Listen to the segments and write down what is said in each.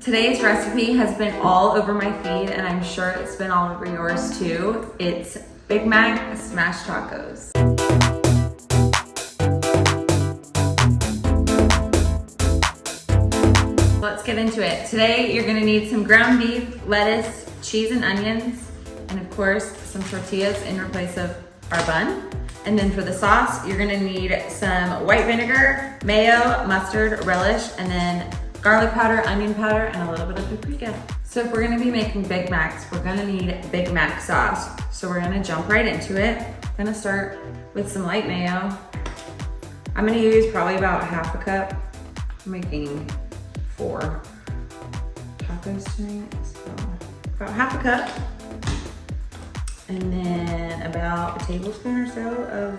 Today's recipe has been all over my feed, and I'm sure it's been all over yours too. It's Big Mac smashed tacos. Let's get into it. Today, you're gonna need some ground beef, lettuce, cheese and onions, and of course, some tortillas in place of our bun. And then for the sauce, you're gonna need some white vinegar, mayo, mustard, relish, and then garlic powder, onion powder, and a little bit of paprika. So if we're gonna be making Big Macs, we're gonna need Big Mac sauce. So we're gonna jump right into it. I'm gonna start with some light mayo. I'm gonna use probably about half a cup. I'm making 4 tacos tonight, so about half a cup. And then about a tablespoon or so of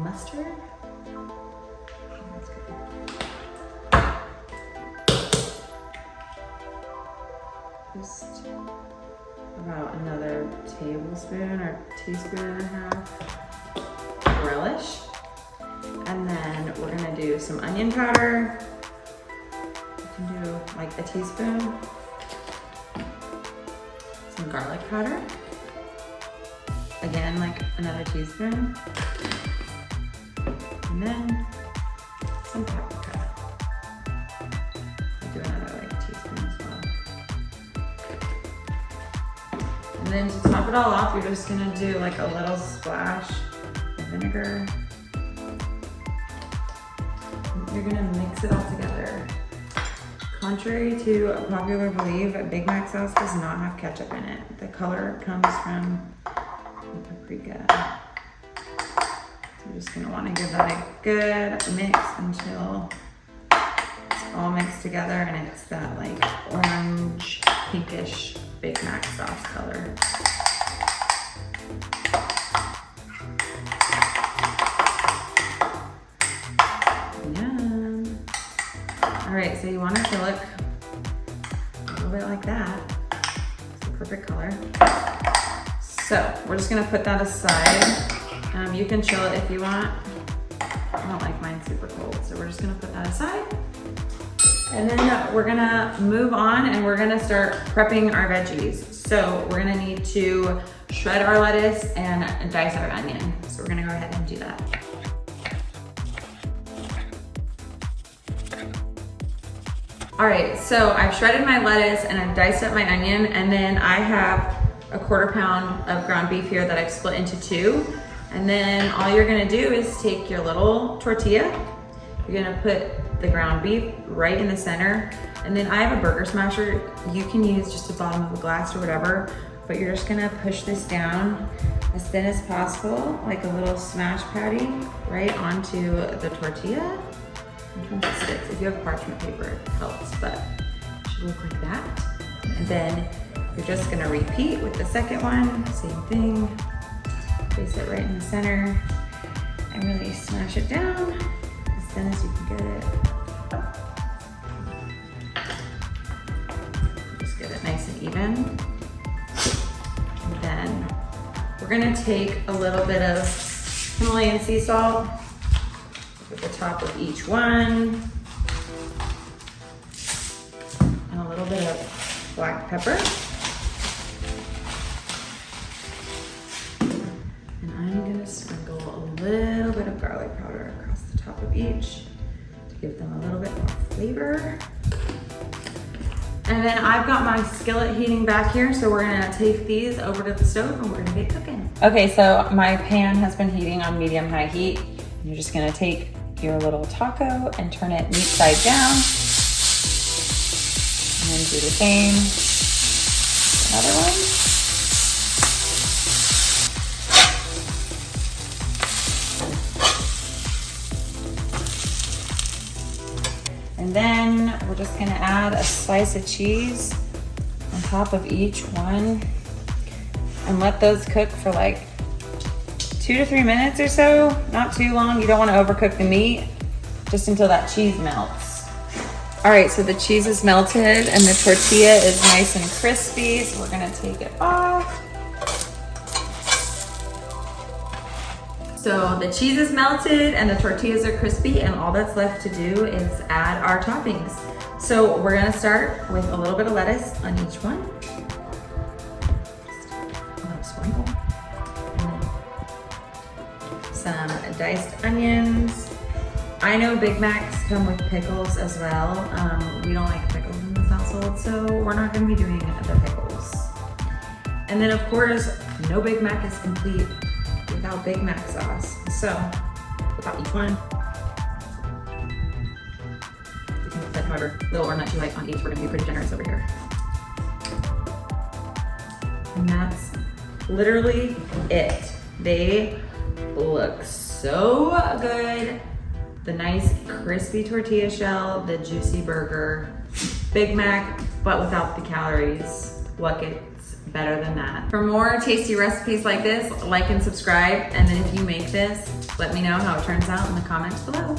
mustard. That's good. Just about another tablespoon or teaspoon and a half relish. And then we're gonna do some onion powder. You can do like a teaspoon. Some garlic powder. Again, like another teaspoon. And then some paprika. I'll do another like teaspoon as well. And then to top it all off, you're just gonna do like a little splash of vinegar. You're gonna mix it all together. Contrary to popular belief, Big Mac sauce does not have ketchup in it. The color comes from the paprika. So you're just gonna wanna give that a good mix until it's all mixed together and it's that like orange, pinkish Big Mac sauce color. All right, so you want it to look a little bit like that. It's the perfect color. So we're just gonna put that aside. You can chill it if you want. I don't like mine super cold, so we're just gonna put that aside. And then we're gonna move on and we're gonna start prepping our veggies. So we're gonna need to shred our lettuce and dice our onion. So we're gonna go ahead and do that. All right, so I've shredded my lettuce and I've diced up my onion, and then I have a 1/4 pound of ground beef here that I've split into 2. And then all you're gonna do is take your little tortilla, you're gonna put the ground beef right in the center, and then I have a burger smasher. You can use just the bottom of a glass or whatever, but you're just gonna push this down as thin as possible, like a little smash patty, right onto the tortilla. Sometimes it sticks. If you have parchment paper, it helps, but it should look like that. And then you're just gonna repeat with the second one, same thing. Place it right in the center and really smash it down as thin as you can get it. Just get it nice and even. And then we're gonna take a little bit of Himalayan sea salt at the top of each one, and a little bit of black pepper. And I'm gonna sprinkle a little bit of garlic powder across the top of each to give them a little bit more flavor. And then I've got my skillet heating back here, so we're gonna take these over to the stove and we're gonna get cooking. Okay, so my pan has been heating on medium-high heat. You're just gonna take your little taco and turn it meat side down. And then do the same. Another one. And then we're just gonna add a slice of cheese on top of each one and let those cook for like 2 to 3 minutes or so, not too long. You don't want to overcook the meat, just until that cheese melts. All right, so the cheese is melted and the tortilla is nice and crispy, so we're gonna take it off. So the cheese is melted and the tortillas are crispy, and all that's left to do is add our toppings. So we're gonna start with a little bit of lettuce on each one. Just a little sprinkle. And then some diced onions. I know Big Macs come with pickles as well. We don't like pickles in this household, so we're not gonna be doing the pickles. And then of course, no Big Mac is complete without Big Mac sauce. So, without each one, you can put however little or much you like on each. We're gonna be pretty generous over here. And that's literally it. They look so good. The nice crispy tortilla shell, the juicy burger, Big Mac, but without the calories. What gets better than that? For more tasty recipes like this, like and subscribe. And then if you make this, let me know how it turns out in the comments below.